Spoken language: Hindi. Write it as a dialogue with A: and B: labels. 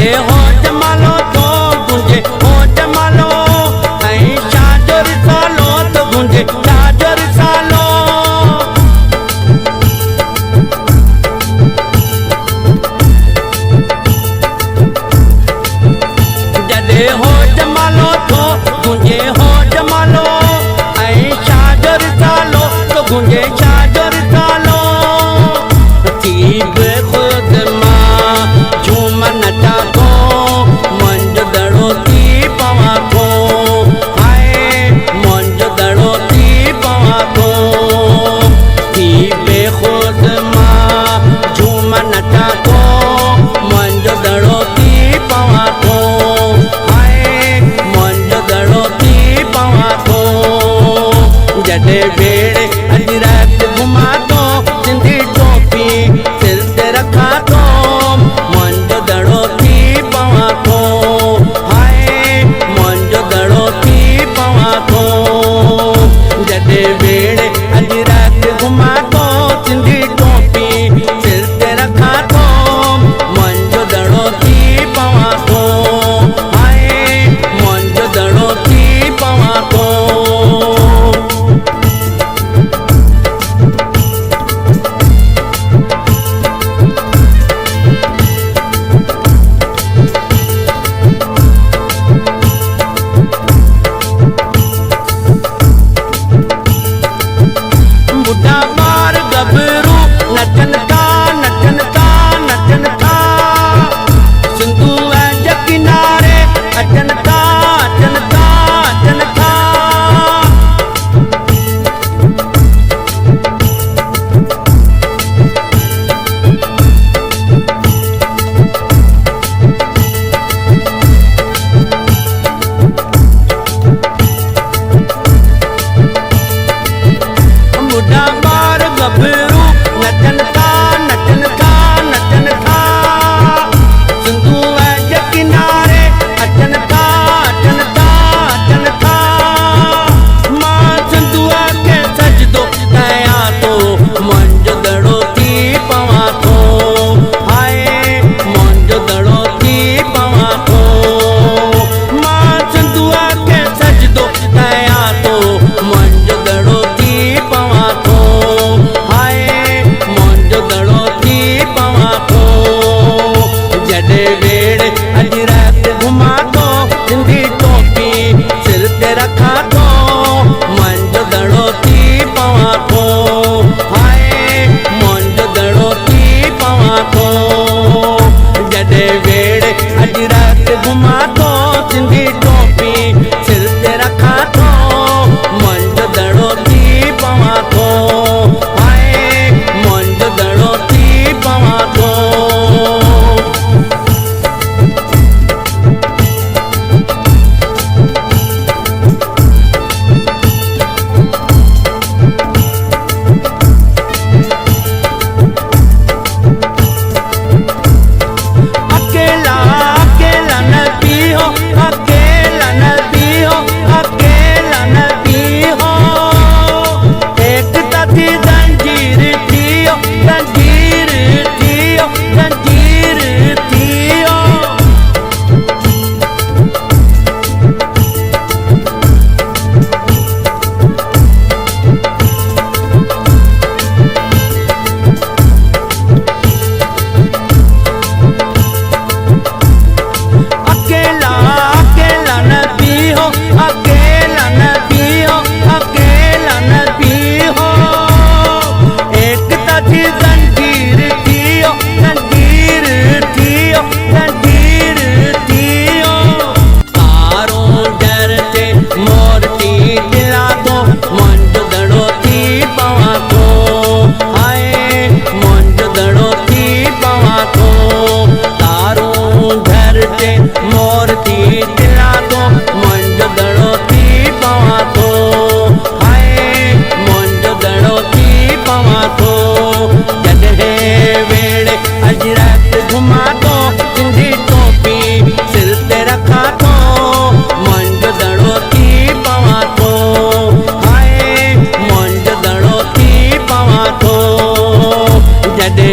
A: जॾे हो जमालो तो गुंजे हो जमालो ऐं छाजो रिसालो तो गुंजे छाजो रिसालो जॾे हो जमालो तो गुंजे हो जमालो ऐं छाजो रिसालो तो गुंजे छाजो रिसालो थी बेखुद मां झूम नचा को मंझ दड़ो थी पवा को हाय मंझ दड़ो थी पवा को थी बेखुद मां झूम नचा को मंझ दड़ो थी पवा को हाय मंझ दड़ो थी पवा को जॾे भेड़े अॼु राति घुमा तो सिंधी टोपी सिर ते रखा तो मंझ दड़ो थी पवा को हाय मंझ दड़ो थी पवा को जॾे भेड़े अॼु राति घुमा तो सिंधी टोपी सिर ते रखा तो मंझ दड़ो थी पवा को हाय मंझ दड़ो थी पवा को बुढ़ा मार गबरू नचन का नचन का नचन का सिंधु जे किनारे अचन का अचन का अचन का बुढ़ा मार गबरू नचन का नचन का नचन का सिंधु जे किनारे अचन का अचन का अचन का मां सिंधु के सजदो कया तो मंझ दड़ो थी पवा को हाय मंझ दड़ो थी पवा को मां सिंधु के सजदो कया तो मंझ दड़ो थी पवा को हाय मंझ दड़ो थी पवा को जॾे वेड़े अॼु राति घुमा तो सिंधी टोपी सिर ते रखा तो मंझ दड़ो थी पवा को हाय मंझ दड़ो थी पवा को जॾे वेड़े अॼु राति घुमा तो सिंधी टोपी सिर ते रखा तो मंझ दड़ो थी पवा को हाय मंझ दड़ो थी पवा को अकेला अकेला न पियो अकेला न पियो अकेला न पियो एक तथी जंजीर थियो जंजीर थियो जंजीर थियो अकेला अकेला न पियो अकेला न पियो अकेला न पियो एक तथी जंजीर थियो जंजीर थियो जंजीर थियो तारों डरते मोरती दिला तो मंझ दड़ो थी पवा को हाय मंझ दड़ो थी पवा को तारों डरते मोरती दिला तो मंझ दड़ो थी पवा को हाय मंझ दड़ो थी पवा को जॾे वेड़े अॼु राति घुमा तो सिंधी टोपी सिर ते रखा तो मंझ दड़ो थी पवा को हाय मंझ दड़ो थी पवा को जॾे